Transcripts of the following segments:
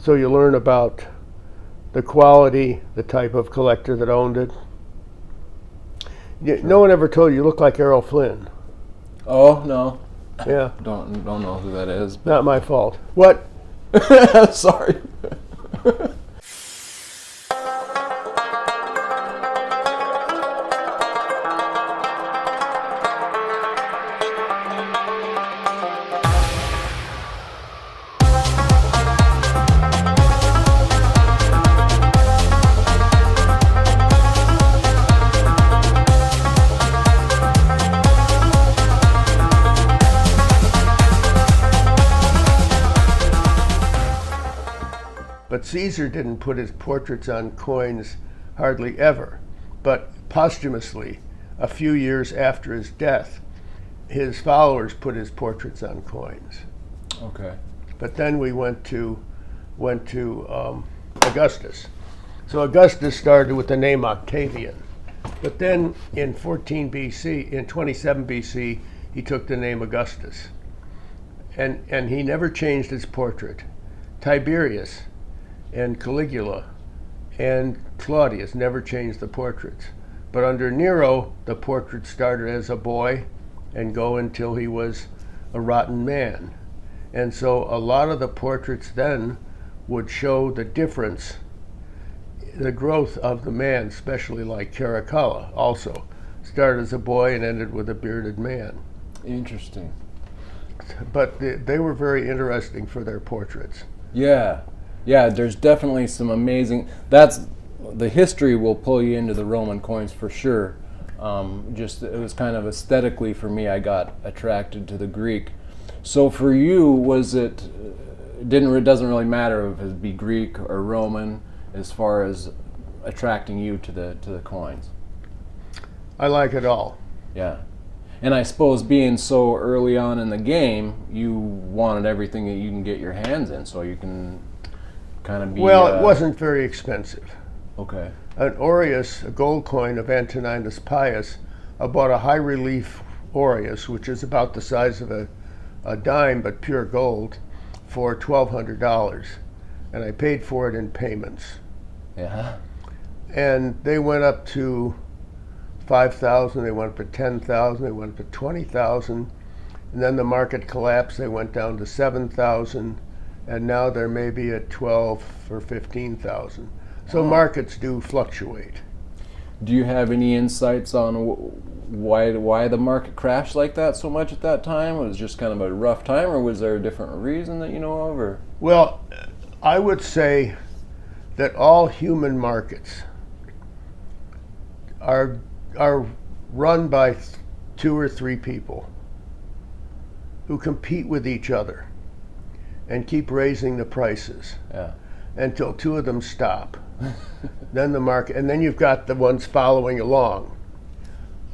So you learn about the quality, the type of collector that owned it. No one ever told you look like Errol Flynn. Oh, no. Yeah. Don't know who that is. Not my fault. What? Sorry. But Caesar didn't put his portraits on coins hardly ever. But posthumously, a few years after his death, his followers put his portraits on coins. Okay. But then we went to Augustus. So Augustus started with the name Octavian. But then in 14 BC, in 27 BC, he took the name Augustus. And he never changed his portrait. Tiberius and Caligula and Claudius never changed the portraits. But under Nero, the portrait started as a boy and go until he was a rotten man. And so a lot of the portraits then would show the difference, the growth of the man, especially like Caracalla also. Started as a boy and ended with a bearded man. Interesting. But they were very interesting for their portraits. Yeah. Yeah, there's definitely some amazing, the history will pull you into the Roman coins for sure. It was kind of aesthetically for me, I got attracted to the Greek. So for you, doesn't really matter if it be Greek or Roman as far as attracting you to the coins? I like it all. Yeah. And I suppose being so early on in the game, you wanted everything that you can get your hands in, so you can kind of be... Well, it wasn't very expensive. Okay. An aureus, a gold coin of Antoninus Pius, I bought a high relief aureus, which is about the size of a dime, but pure gold, for $1,200. And I paid for it in payments. Yeah. And they went up to 5,000, they went up to 10,000, they went up to 20,000, and then the market collapsed, they went down to 7,000, and now they're maybe at 12 or 15,000. So markets do fluctuate. Do you have any insights on why the market crashed like that so much at that time? Was it just kind of a rough time, or was there a different reason that you know of? Or? Well, I would say that all human markets are run by 2 or 3 people who compete with each other and keep raising the prices until 2 of them stop. Then the market, and then you've got the ones following along.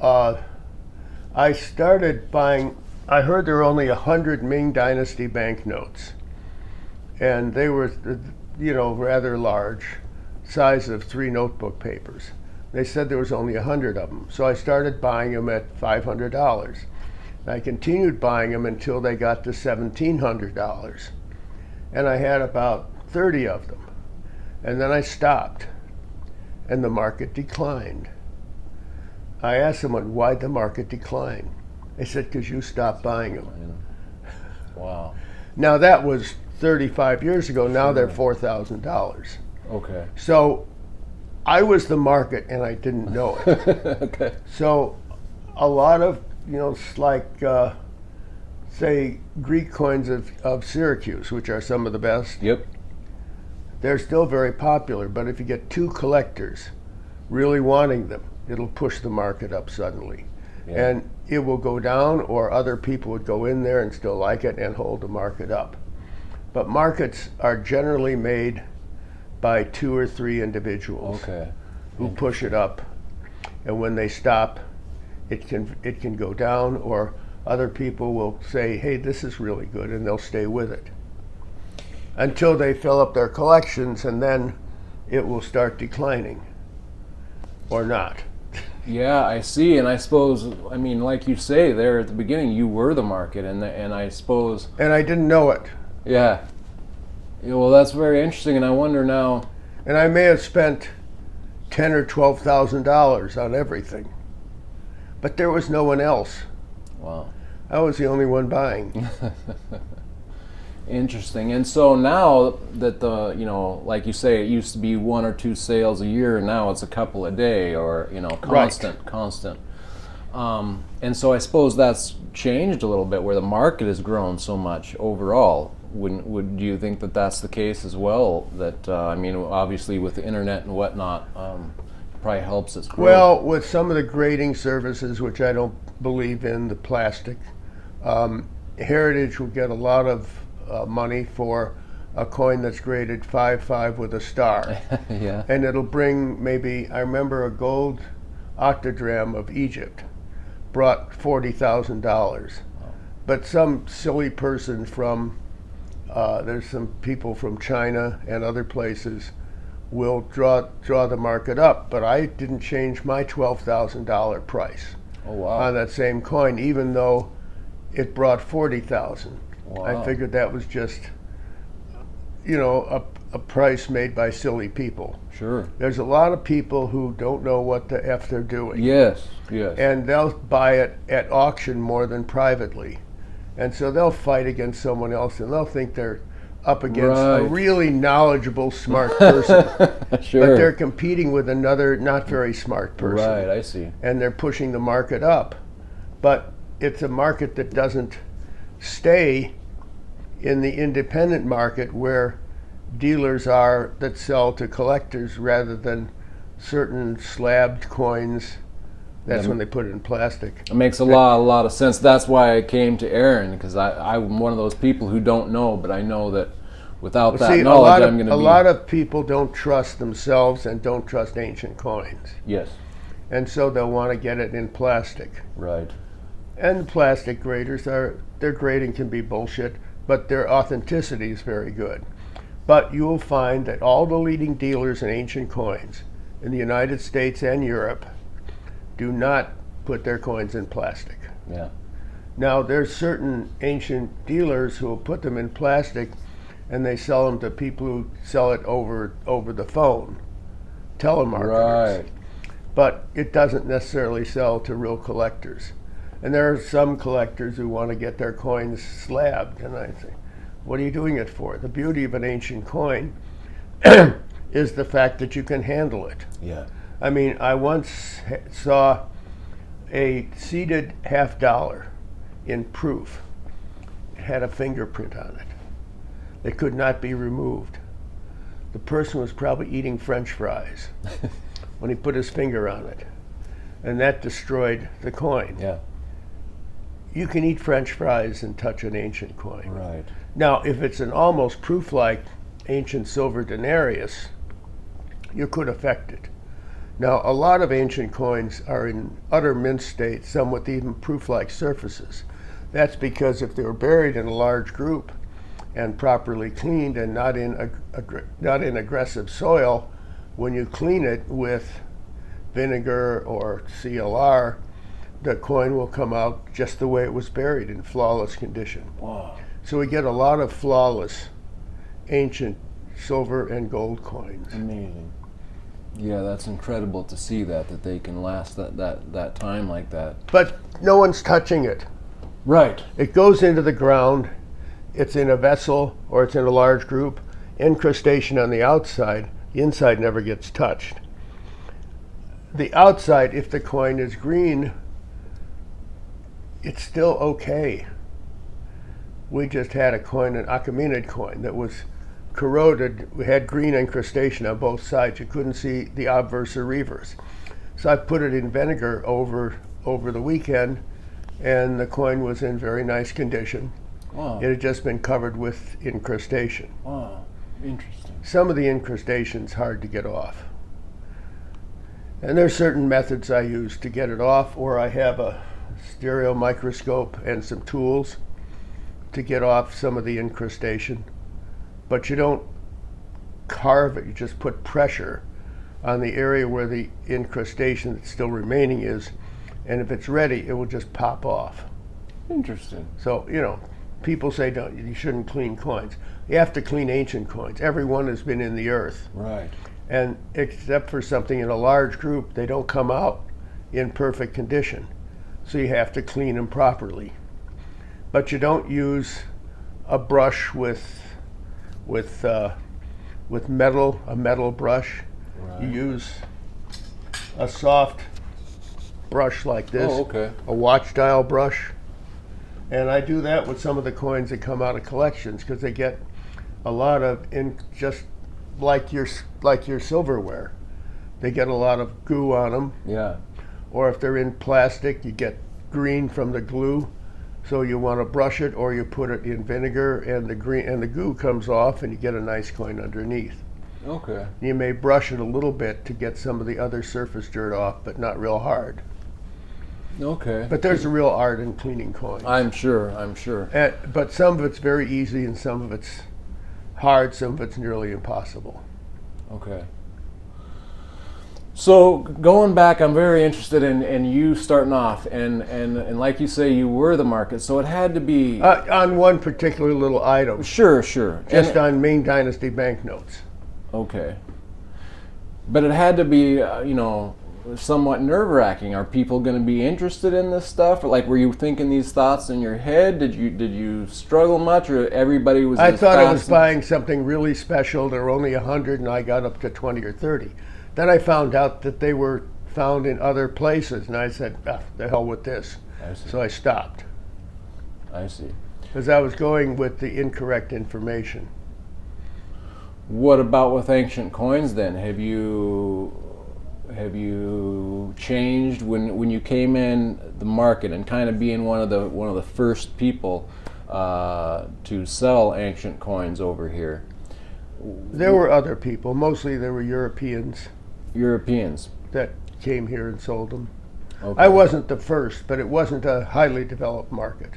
I started buying, I heard there were only 100 Ming Dynasty banknotes, and they were, rather large, size of 3 notebook papers. They said there was only 100 of them, so I started buying them at $500. And I continued buying them until they got to $1,700, and I had about 30 of them. And then I stopped, and the market declined. I asked someone, why'd the market decline? They said, because you stopped buying them. Wow. Now that was 35 years ago, now they're $4,000. Okay. So I was the market and I didn't know it. Okay. So a lot of, say, Greek coins of Syracuse, which are some of the best. Yep. They're still very popular, but if you get 2 collectors really wanting them, it'll push the market up suddenly. Yeah. And it will go down, or other people would go in there and still like it and hold the market up. But markets are generally made by 2 or 3 individuals who push it up. And when they stop, it can go down, or other people will say, hey, this is really good, and they'll stay with it until they fill up their collections, and then it will start declining, or not. Yeah, I see, and I suppose, like you say there at the beginning, you were the market, and I suppose... And I didn't know it. Yeah. Yeah, well, that's very interesting, and I wonder now. And I may have spent $10,000 or $12,000 on everything, but there was no one else. Wow. I was the only one buying. Interesting. And so now that the, like you say, it used to be 1 or 2 sales a year, and now it's a couple a day, or constant. And so I suppose that's changed a little bit, where the market has grown so much overall. Would you think that that's the case as well? That obviously with the internet and whatnot, probably helps its growth. Well, with some of the grading services, which I don't believe in, the plastic, Heritage will get a lot of money for a coin that's graded 5/5 with a star. Yeah. And it'll bring maybe, I remember a gold octagram of Egypt brought $40,000. But some silly person from, there's some people from China and other places will draw the market up. But I didn't change my $12,000 price on that same coin, even though it brought 40,000. Wow. I figured that was just, a price made by silly people. Sure. There's a lot of people who don't know what the F they're doing. Yes. And they'll buy it at auction more than privately. And so they'll fight against someone else, and they'll think they're up against a really knowledgeable, smart person. Sure. But they're competing with another not very smart person. Right, I see. And they're pushing the market up. But it's a market that doesn't stay in the independent market where dealers are that sell to collectors rather than certain slabbed coins. That's when they put it in plastic. It makes a lot of sense. That's why I came to Aaron, because I'm one of those people who don't know, but I know that without that knowledge, I'm going to be... A lot of people don't trust themselves and don't trust ancient coins. Yes. And so they'll want to get it in plastic. Right. And plastic graders, their grading can be bullshit, but their authenticity is very good. But you will find that all the leading dealers in ancient coins in the United States and Europe do not put their coins in plastic. Yeah. Now, there's certain ancient dealers who will put them in plastic, and they sell them to people who sell it over the phone, telemarketers. Right. But it doesn't necessarily sell to real collectors. And there are some collectors who want to get their coins slabbed, and I say, what are you doing it for? The beauty of an ancient coin is the fact that you can handle it. Yeah. I mean, I once saw a seeded $50 in proof. It had a fingerprint on it. It could not be removed. The person was probably eating French fries when he put his finger on it, and that destroyed the coin. Yeah. You can eat French fries and touch an ancient coin. Right. Now, if it's an almost proof-like ancient silver denarius, you could affect it. Now, a lot of ancient coins are in utter mint state, some with even proof-like surfaces. That's because if they were buried in a large group and properly cleaned and not in aggressive soil, when you clean it with vinegar or CLR, the coin will come out just the way it was buried, in flawless condition. Wow. So we get a lot of flawless ancient silver and gold coins. Amazing. Yeah, that's incredible to see that they can last that time like that. But no one's touching it. Right. It goes into the ground, it's in a vessel or it's in a large group, incrustation on the outside, the inside never gets touched. The outside, if the coin is green, it's still okay. We just had a coin, an Achaemenid coin, that was corroded. We had green incrustation on both sides. You couldn't see the obverse or reverse. So I put it in vinegar over the weekend, and the coin was in very nice condition. Wow. It had just been covered with incrustation. Wow. Interesting. Some of the incrustation's hard to get off. And there's certain methods I use to get it off, or I have a stereo microscope and some tools to get off some of the incrustation. But you don't carve it, you just put pressure on the area where the incrustation that's still remaining is, and if it's ready, it will just pop off. Interesting. So, people say you shouldn't clean coins. You have to clean ancient coins. Every one has been in the earth. Right. And except for something in a large group, they don't come out in perfect condition. So you have to clean them properly. But you don't use a brush with metal, a metal brush. Right. You use a soft brush like this, Oh, okay. a watch dial brush. And I do that with some of the coins that come out of collections because they get a lot of, just like your silverware, they get a lot of goo on them. Yeah. Or if they're in plastic, you get green from the glue. So you want to brush it, or you put it in vinegar, and the green and the goo comes off, and you get a nice coin underneath. Okay. You may brush it a little bit to get some of the other surface dirt off, but not real hard. Okay. But there's a real art in cleaning coins. I'm sure. But some of it's very easy, and some of it's hard. Some of it's nearly impossible. Okay. So going back, I'm very interested in you starting off, and like you say, you were the market, so it had to be On one particular little item, sure, just on Ming Dynasty banknotes. Okay, but it had to be somewhat nerve-wracking. Are people going to be interested in this stuff? Like, were you thinking these thoughts in your head? Did you struggle much, or everybody was? I thought I was buying something really special. There were only 100, and I got up to 20 or 30. Then I found out that they were found in other places, and I said, the hell with this. I see. So I stopped. I see. Because I was going with the incorrect information. What about with ancient coins then? Have you changed when you came in the market and kind of being one of the first people to sell ancient coins over here? There were other people. Mostly there were Europeans that came here and sold them. Okay. I wasn't the first, but it wasn't a highly developed market.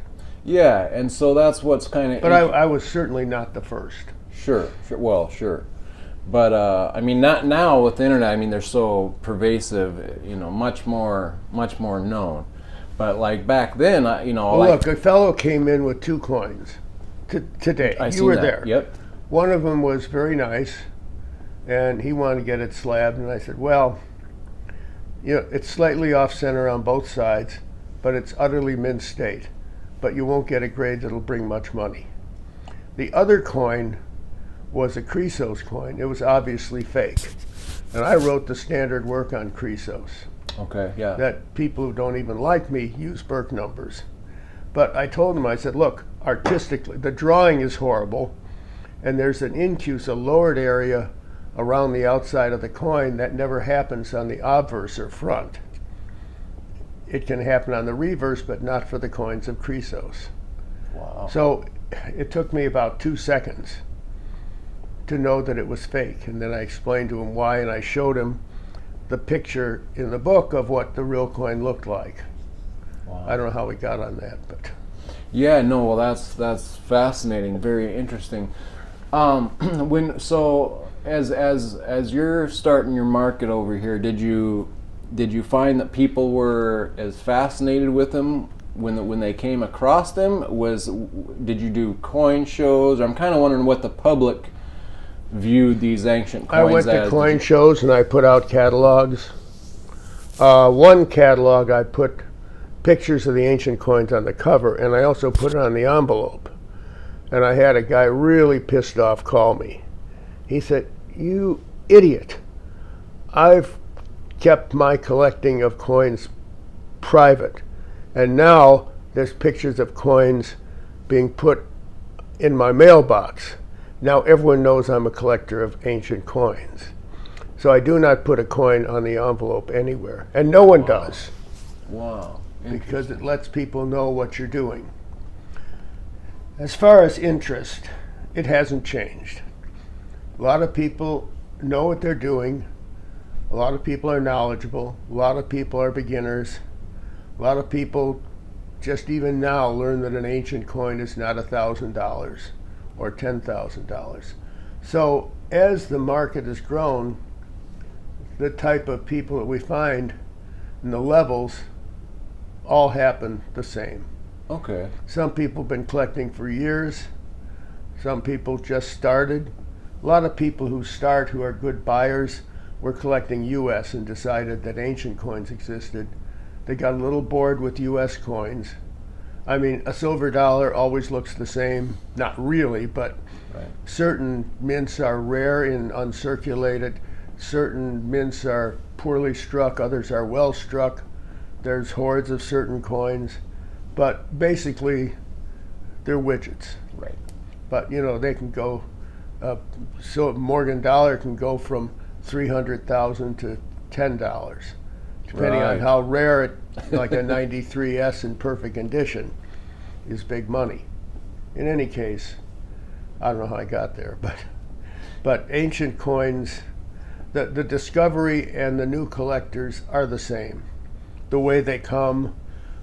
Yeah, and so that's what's kind of. But I was certainly not the first. Sure. Well, sure. But I mean, not now with the internet. I mean, they're so pervasive. Much more known. But like back then, Well, look, a fellow came in with 2 coins today. You were there. Yep. One of them was very nice, and he wanted to get it slabbed, and I said, well, it's slightly off center on both sides, but it's utterly mint state. But you won't get a grade that'll bring much money. The other coin was a Chrysos coin. It was obviously fake. And I wrote the standard work on Chrysos. Okay, yeah. That people who don't even like me use Berk numbers. But I told him, I said, look, artistically, the drawing is horrible, and there's an incuse, a lowered area around the outside of the coin that never happens on the obverse or front. It can happen on the reverse, but not for the coins of Chrysos. Wow. So it took me about 2 seconds to know that it was fake, and then I explained to him why, and I showed him the picture in the book of what the real coin looked like. Wow. I don't know how we got on that, but yeah, no, well, that's fascinating, very interesting. As you're starting your market over here, did you find that people were as fascinated with them when they came across them? Did you do coin shows? I'm kind of wondering what the public viewed these ancient coins as. I went to coin shows and I put out catalogs. One catalog I put pictures of the ancient coins on the cover, and I also put it on the envelope. And I had a guy really pissed off call me. He said, "You idiot. I've kept my collecting of coins private, and now there's pictures of coins being put in my mailbox. Now everyone knows I'm a collector of ancient coins. So I do not put a coin on the envelope anywhere, and no one does." Wow. Because it lets people know what you're doing. As far as interest, it hasn't changed. A lot of people know what they're doing. A lot of people are knowledgeable. A lot of people are beginners. A lot of people just even now learn that an ancient coin is not $1,000 or $10,000. So as the market has grown, the type of people that we find and the levels all happen the same. Okay. Some people have been collecting for years. Some people just started. A lot of people who start, who are good buyers, were collecting U.S. and decided that ancient coins existed. They got a little bored with U.S. coins. I mean, a silver dollar always looks the same. Not really, but Right. certain mints are rare and uncirculated. Certain mints are poorly struck, others are well struck. There's hoards of certain coins. But basically, they're widgets. Right. But, you know, they can go, so Morgan dollar can go from 300,000 to $10, depending on Right. how rare it, like a 93S in perfect condition, is big money. In any case, I don't know how I got there, but ancient coins, the discovery and the new collectors are the same. The way they come,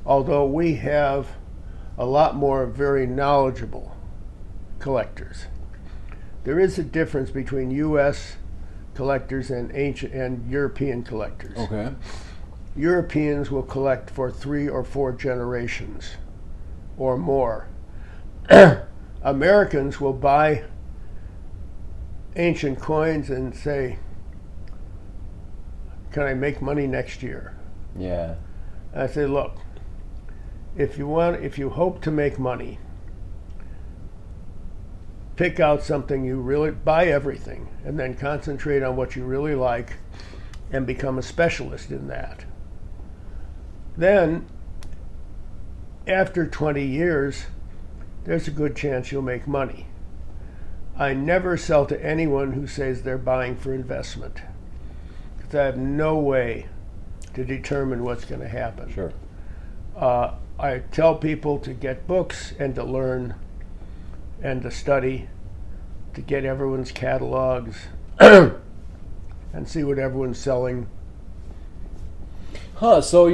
although we have a lot more very knowledgeable collectors. There is a difference between U.S. collectors and ancient and European collectors. Okay. Europeans will collect for 3 or 4 generations or more. Americans will buy ancient coins and say, can I make money next year? Yeah. I say, look, if you hope to make money, pick out something you really, buy everything, and then concentrate on what you really like and become a specialist in that. Then, after 20 years, there's a good chance you'll make money. I never sell to anyone who says they're buying for investment, because I have no way to determine what's going to happen. Sure. I tell people to get books and to learn and to study, to get everyone's catalogs and see what everyone's selling. Huh, so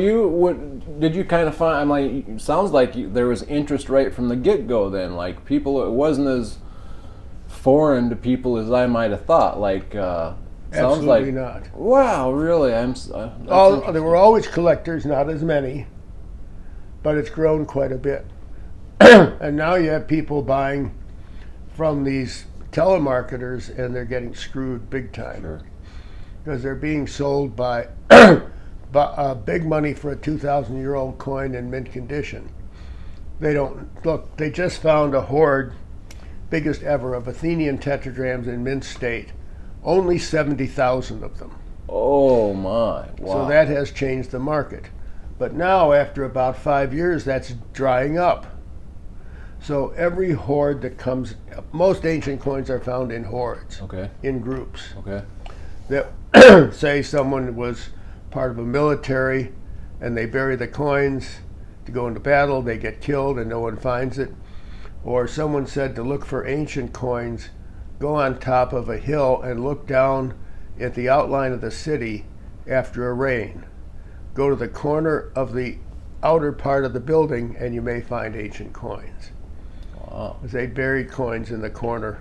did you kind of find, I'm like, sounds like there was interest right from the get-go then, like people, it wasn't as foreign to people as I might have thought, like, sounds Absolutely like, not. wow, really, There were always collectors, not as many, but it's grown quite a bit. And now you have people buying from these telemarketers and they're getting screwed big time. Sure. Because they're being sold by big money for a 2,000-year-old coin in mint condition. They don't, look, they just found a hoard, biggest ever, of Athenian tetradrachms in mint state. Only 70,000 of them. Oh my, wow. So that has changed the market. But now, after about 5 years, that's drying up. So every hoard that comes, most ancient coins are found in hoards, Okay, in groups. okay, That say someone was part of a military and they bury the coins to go into battle, they get killed and no one finds it. Or someone said to look for ancient coins, go on top of a hill and look down at the outline of the city after a rain. Go to the corner of the outer part of the building and you may find ancient coins. wow. They buried coins in the corner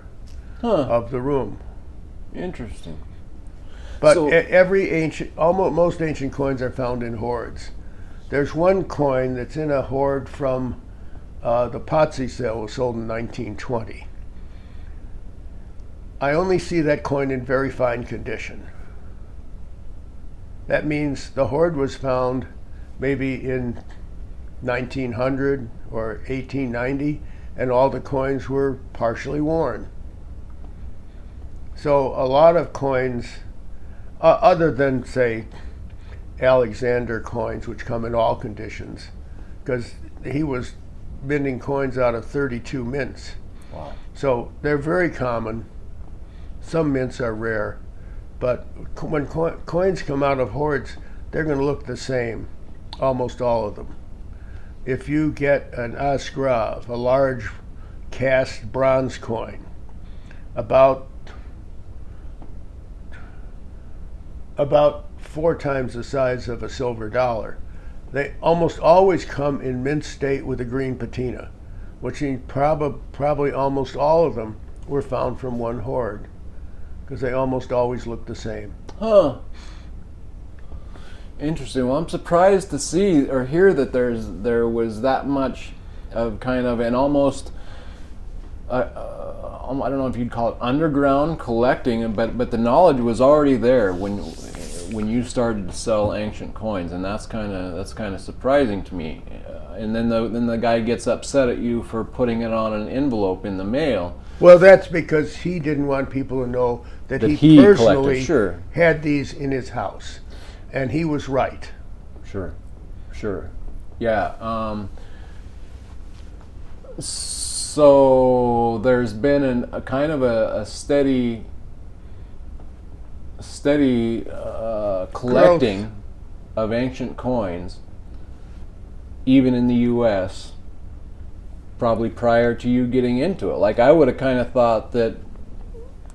Huh, of the room. interesting. But So- most ancient coins are found in hoards. There's one coin that's in a hoard from the Potsy sale, was sold in 1920. I only see that coin in very fine condition. That means the hoard was found maybe in 1900 or 1890, and all the coins were partially worn. So a lot of coins, other than, say, Alexander coins, which come in all conditions, because he was minting coins out of 32 mints. Wow. So they're very common. Some mints are rare, but when coins come out of hoards, they're going to look the same, almost all of them. If you get an Asgrav, a large cast bronze coin, about 4 times the size of a silver dollar, they almost always come in mint state with a green patina, which means probably almost all of them were found from one hoard, because they almost always look the same. Huh. Interesting. Well, I'm surprised to see or hear that there was that much of kind of an almost I don't know if you'd call it underground collecting, but the knowledge was already there when you started to sell ancient coins, and that's kind of surprising to me. And then the guy gets upset at you for putting it on an envelope in the mail. Well, that's because he didn't want people to know that he personally sure. had these in his house, and he was right. Sure. Yeah. So there's been a kind of a steady collecting Growth of ancient coins, even in the U.S., probably prior to you getting into it. Like, I would have kind of thought that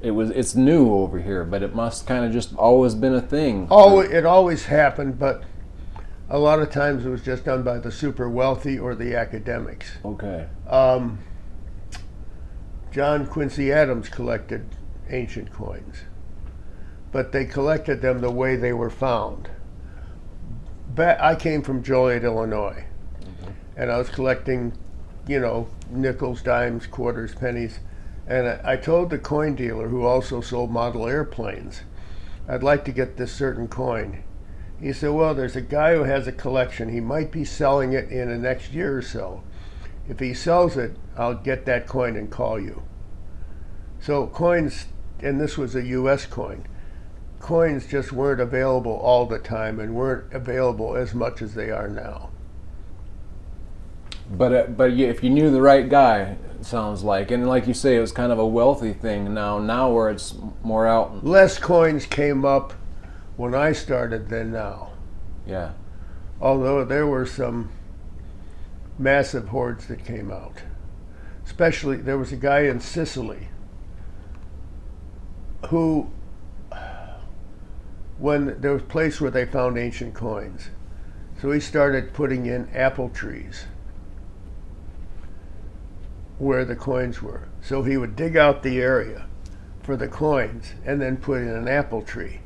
it's new over here, but it must kind of just always been a thing. It always happened, but a lot of times it was just done by the super wealthy or the academics. Okay. John Quincy Adams collected ancient coins, but they collected them the way they were found. I came from Joliet, Illinois, and I was collecting, nickels, dimes, quarters, pennies, and I told the coin dealer, who also sold model airplanes, I'd like to get this certain coin. He said, well, there's a guy who has a collection. He might be selling it in the next year or so. If he sells it, I'll get that coin and call you. So coins, and this was a U.S. coin, coins just weren't available all the time and weren't available as much as they are now. But if you knew the right guy, it sounds like, and like you say, it was kind of a wealthy thing now where it's more out. Less coins came up when I started than now. Yeah. Although there were some massive hoards that came out. Especially, there was a guy in Sicily who, when there was a place where they found ancient coins, so he started putting in apple trees where the coins were. So he would dig out the area for the coins and then put in an apple tree.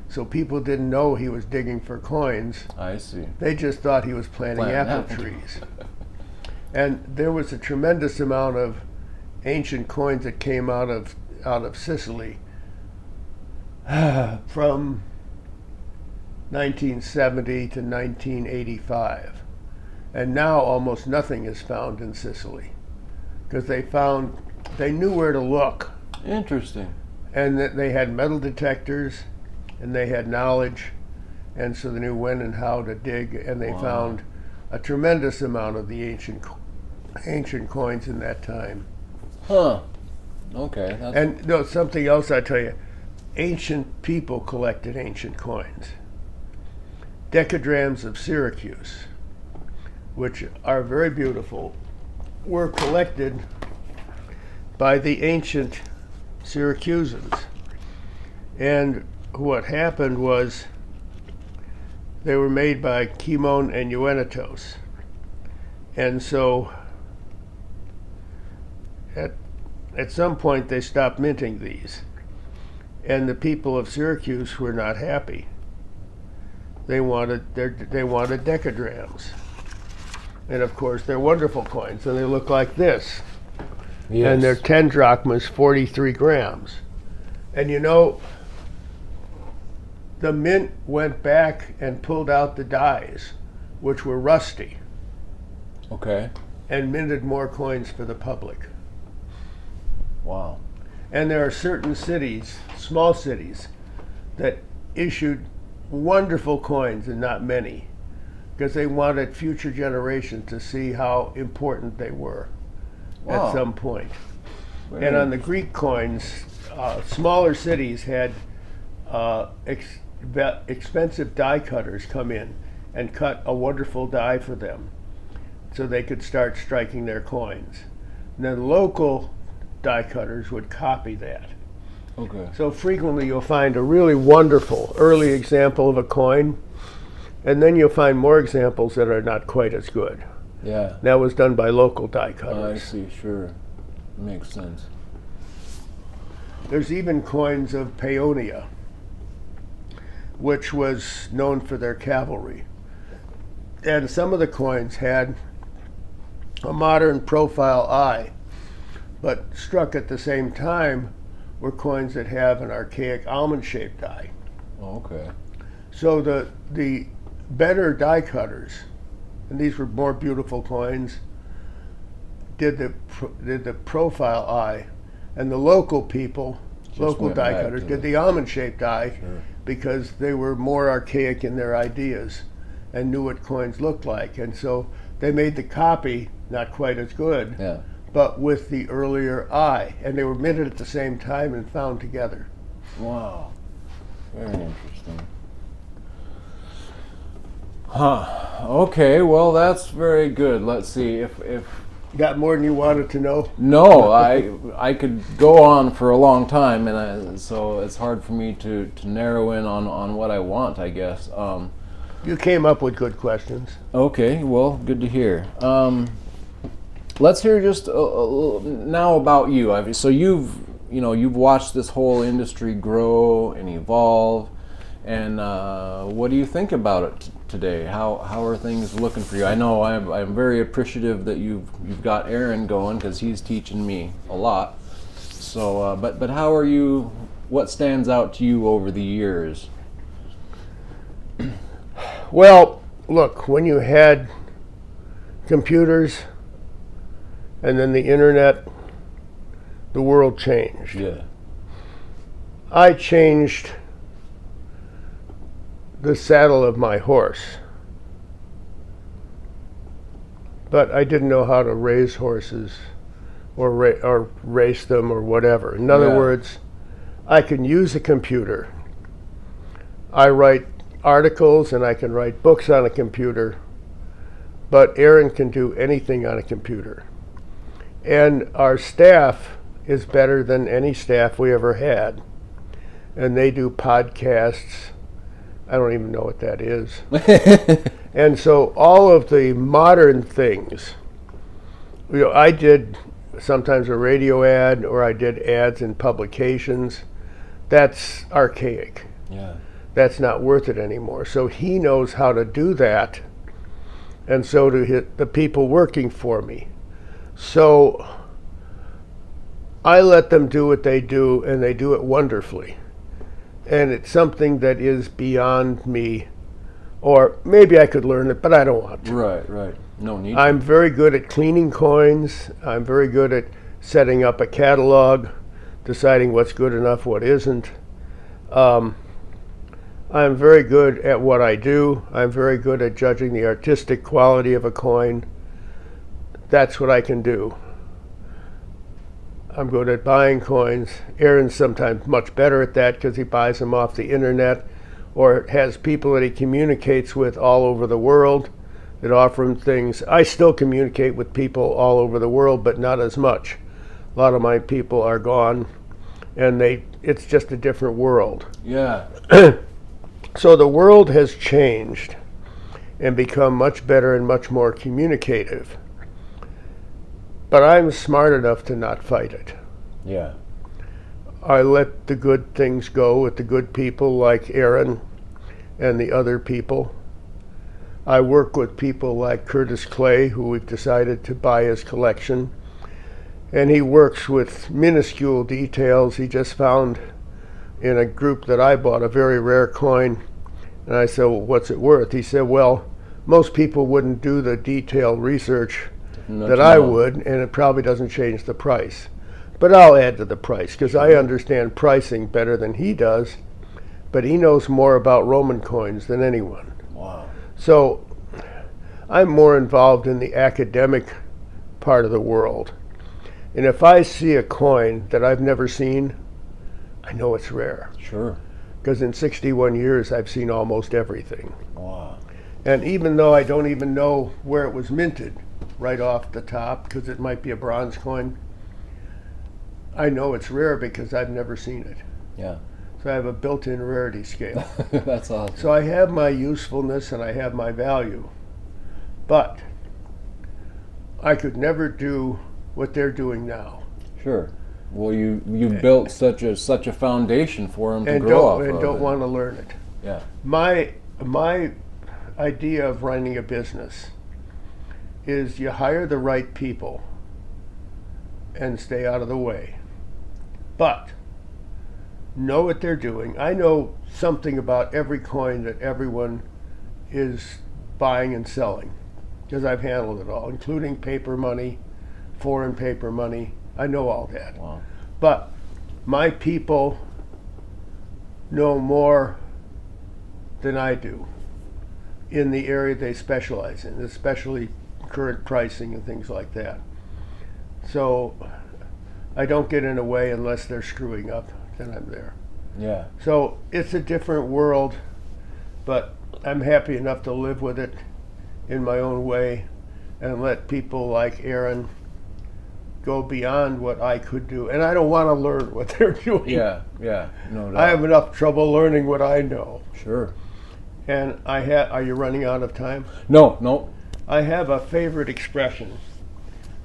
So people didn't know he was digging for coins. I see. They just thought he was planting apple trees. And there was a tremendous amount of ancient coins that came out of Sicily from 1970 to 1985. And now almost nothing is found in Sicily because they knew where to look. Interesting. And that they had metal detectors and they had knowledge, and so they knew when and how to dig, and they found a tremendous amount of the ancient coins in that time. Huh. Okay. And something else I tell you, ancient people collected ancient coins. Decadrams of Syracuse, which are very beautiful, were collected by the ancient Syracusans. And what happened was they were made by Kimon and Euenetos. And so at some point they stopped minting these. And the people of Syracuse were not happy. They wanted decadrams. And of course they're wonderful coins, and they look like this. Yes. And they're 10 drachmas, 43 grams. And the mint went back and pulled out the dies, which were rusty, Okay. and minted more coins for the public. Wow. And there are certain cities, small cities, that issued wonderful coins and not many, because they wanted future generations to see how important they were Wow. at some point. Very And on the Greek coins, smaller cities had expensive die cutters come in and cut a wonderful die for them so they could start striking their coins. And then local die cutters would copy that. Okay. So frequently you'll find a really wonderful early example of a coin, and then you'll find more examples that are not quite as good. Yeah. That was done by local die I cutters. see. Sure. Makes sense. There's even coins of Paeonia, which was known for their cavalry. And some of the coins had a modern profile eye. But struck at the same time were coins that have an archaic almond-shaped eye. Okay. So the better die cutters, and these were more beautiful coins, did the profile eye, and the local people, local went die back cutters, to did the almond-shaped eye. Sure. Because they were more archaic in their ideas and knew what coins looked like. And so they made the copy not quite as good, Yeah. but with the earlier eye. And they were minted at the same time and found together. Wow. Very interesting. Huh. Okay, well that's very good. Let's see if Got more than you wanted to know? no, I could go on for a long time, and so it's hard for me to narrow in on what I want, I guess. You came up with good questions. Okay, well, good to hear. Let's hear just now about you. So you've watched this whole industry grow and evolve, and what do you think about it today? How are things looking for you? I know I'm very appreciative that you've got Aaron going, because he's teaching me a lot. So, but how are you? What stands out to you over the years? Well, look, when you had computers and then the internet, the world changed. Yeah. I changed the saddle of my horse, but I didn't know how to raise horses or race them or whatever. In other words, I can use a computer. I write articles and I can write books on a computer, but Aaron can do anything on a computer. And our staff is better than any staff we ever had. And they do podcasts. I don't even know what that is. And so all of the modern things, I did sometimes a radio ad, or I did ads in publications. That's archaic. Yeah. That's not worth it anymore. So he knows how to do that, and so do the people working for me. So I let them do what they do, and they do it wonderfully. And it's something that is beyond me, or maybe I could learn it, but I don't want to. Right. No need. I'm very good at cleaning coins. I'm very good at setting up a catalog, deciding what's good enough, what isn't. I'm very good at what I do. I'm very good at judging the artistic quality of a coin. That's what I can do. I'm good at buying coins. Aaron's sometimes much better at that because he buys them off the internet, or has people that he communicates with all over the world that offer him things. I still communicate with people all over the world, but not as much. A lot of my people are gone, and it's just a different world. Yeah. So the world has changed and become much better and much more communicative. But I'm smart enough to not fight it. Yeah. I let the good things go with the good people like Aaron and the other people. I work with people like Curtis Clay, who we've decided to buy his collection. And he works with minuscule details. He just found in a group that I bought a very rare coin. And I said, well, what's it worth? He said, well, most people wouldn't do the detailed research that I would, and it probably doesn't change the price. But I'll add to the price, because I understand pricing better than he does, but he knows more about Roman coins than anyone. Wow. So I'm more involved in the academic part of the world. And if I see a coin that I've never seen, I know it's rare. Sure. Because in 61 years, I've seen almost everything. Wow. And even though I don't even know where it was minted right off the top, because it might be a bronze coin, I know it's rare because I've never seen it. Yeah. So I have a built-in rarity scale. That's awesome. So I have my usefulness and I have my value. But I could never do what they're doing now. Sure. Well, you built such a foundation for them to grow off of. And don't want to learn it. Yeah. My idea of running a business is you hire the right people and stay out of the way. But know what they're doing. I know something about every coin that everyone is buying and selling because I've handled it all, including paper money, foreign paper money. I know all that. Wow. But my people know more than I do in the area they specialize in, especially current pricing and things like that. So I don't get in the way unless they're screwing up, then I'm there. Yeah. So it's a different world, but I'm happy enough to live with it in my own way and let people like Aaron go beyond what I could do. And I don't want to learn what they're doing. Yeah, no doubt. I have enough trouble learning what I know. Sure. And are you running out of time? No. I have a favorite expression.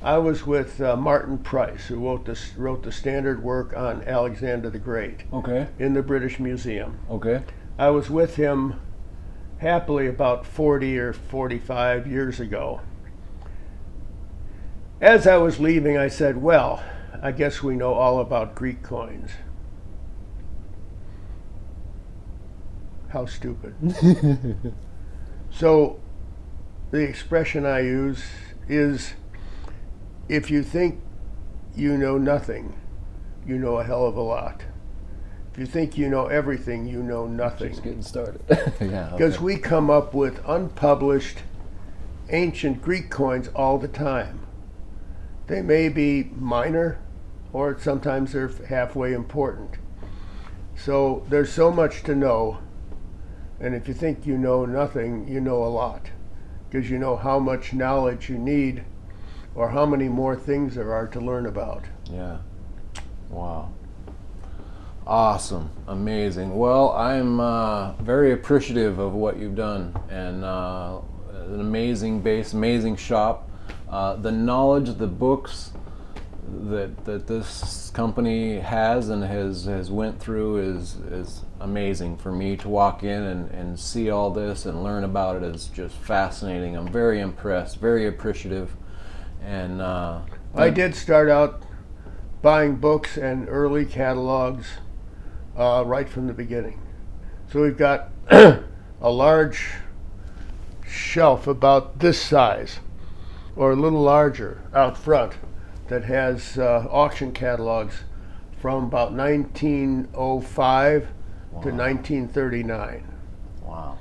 I was with Martin Price, who wrote the standard work on Alexander the Great Okay. in the British Museum. Okay. I was with him happily about 40 or 45 years ago. As I was leaving, I said, well, I guess we know all about Greek coins. How stupid. So the expression I use is, if you think you know nothing, you know a hell of a lot. If you think you know everything, you know nothing. Just getting started. Yeah. Because Okay. we come up with unpublished ancient Greek coins all the time. They may be minor, or sometimes they're halfway important. So there's so much to know, and if you think you know nothing, you know a lot, because you know how much knowledge you need, or how many more things there are to learn about. Yeah. Wow. Awesome. Amazing. Well, I'm very appreciative of what you've done, and an amazing base, amazing shop. The knowledge, the books that this company has and has went through is amazing for me to walk in and see all this and learn about it is just fascinating. I'm very impressed, very appreciative. And I did start out buying books and early catalogs right from the beginning. So we've got a large shelf about this size, or a little larger out front, that has auction catalogs from about 1905 to 1939. wow.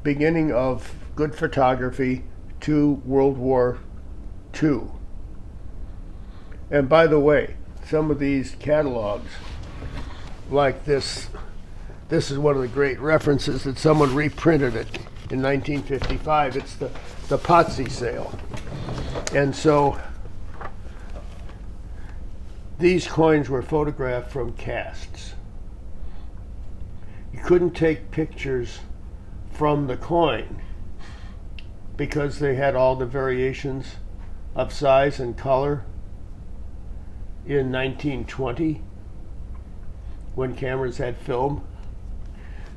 Beginning of good photography to World War II. And by the way, some of these catalogs, like this is one of the great references that someone reprinted it in 1955. It's the Potsy sale. And so these coins were photographed from casts. You couldn't take pictures from the coin because they had all the variations of size and color in 1920 when cameras had film.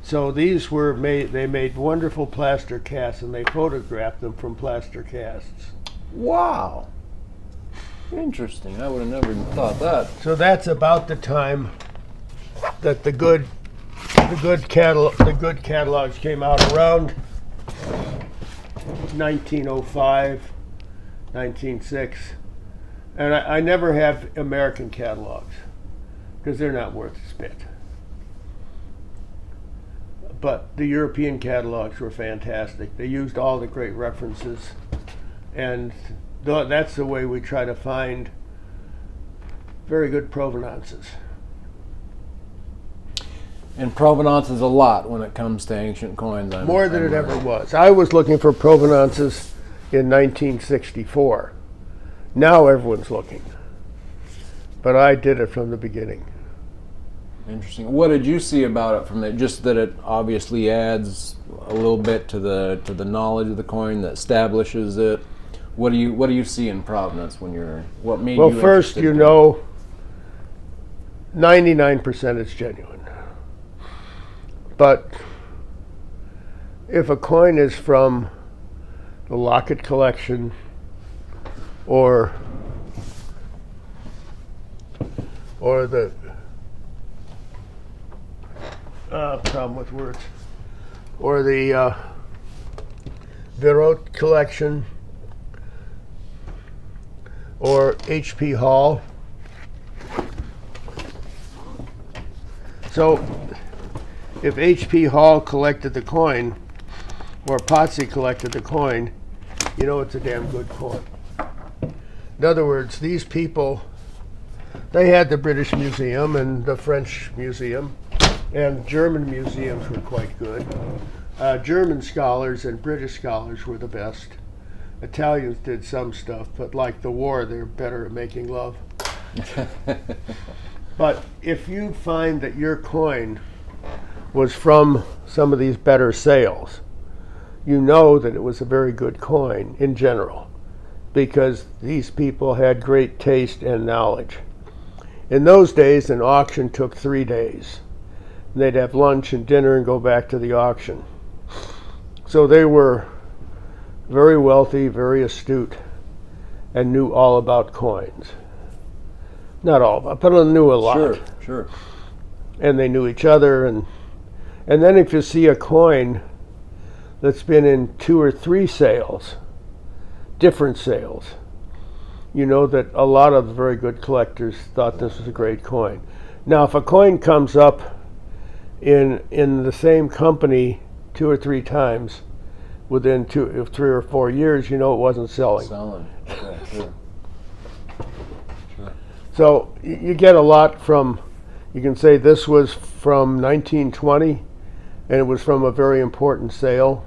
So these were made, they made wonderful plaster casts, and they photographed them from plaster casts. Wow. Interesting. I would have never thought that. So that's about the time that the good catalogs came out, around 1905, 1906. And I never have American catalogs because they're not worth a spit. But the European catalogs were fantastic. They used all the great references, and that's the way we try to find very good provenances. And provenance is a lot when it comes to ancient coins. More than it ever was. I was looking for provenances in 1964. Now everyone's looking. But I did it from the beginning. Interesting. What did you see about it from that? Just that it obviously adds a little bit to the knowledge of the coin, that establishes it. What do you see in provenance when you're? What made you? Well, first, you know, 99% is genuine. But if a coin is from the Locket collection or the problem with words, or the Verot collection, or H.P. Hall. So if H.P. Hall collected the coin, or Potsy collected the coin, you know it's a damn good coin. In other words, these people, they had the British Museum and the French Museum, and German museums were quite good. German scholars and British scholars were the best. Italians did some stuff, but like the war, they're better at making love. But if you find that your coin was from some of these better sales, you know that it was a very good coin in general, because these people had great taste and knowledge. In those days, an auction took 3 days. They'd have lunch and dinner and go back to the auction. So they were very wealthy, very astute, and knew all about coins. Not all, but knew a lot. Sure, sure. And they knew each other. And then if you see a coin that's been in 2 or 3 sales, different sales, you know that a lot of very good collectors thought this was a great coin. Now, if a coin comes up in the same company 2 or 3 times within 3 or 4 years, you know it wasn't selling. Yeah, sure. Sure. So you get a lot from, you can say this was from 1920, and it was from a very important sale.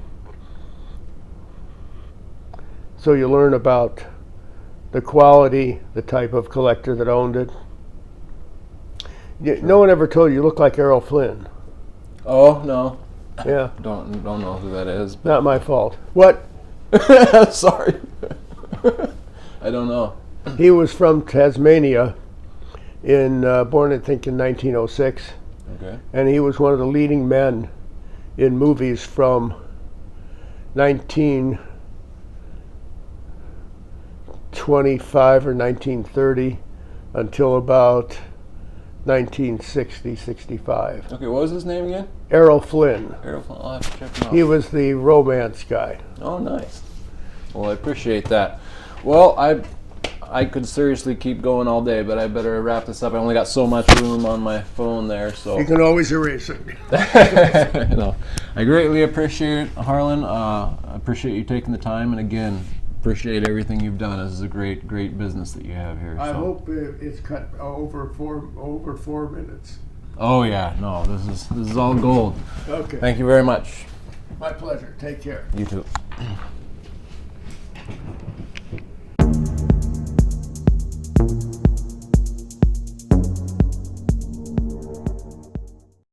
So you learn about the quality, the type of collector that owned it. No one ever told you look like Errol Flynn. Oh, no. Yeah. Don't know who that is. Not my fault. What? Sorry. I don't know. He was from Tasmania, born I think in 1906. Okay. And he was one of the leading men in movies from 1925 or 1930 until about 1960, 65. Okay, what was his name again? Errol Flynn. Errol Flynn. I'll have to check him out. He was the romance guy. Oh, nice. Well, I appreciate that. Well, I could seriously keep going all day, but I better wrap this up. I only got so much room on my phone there, so. You can always erase it. No, I greatly appreciate it, Harlan. I appreciate you taking the time, and again, appreciate everything you've done. This is a great business that you have here. I so. hope it's cut over 4 minutes. Oh yeah, no, this is all gold. Okay. Thank you very much. My pleasure. Take care. You too.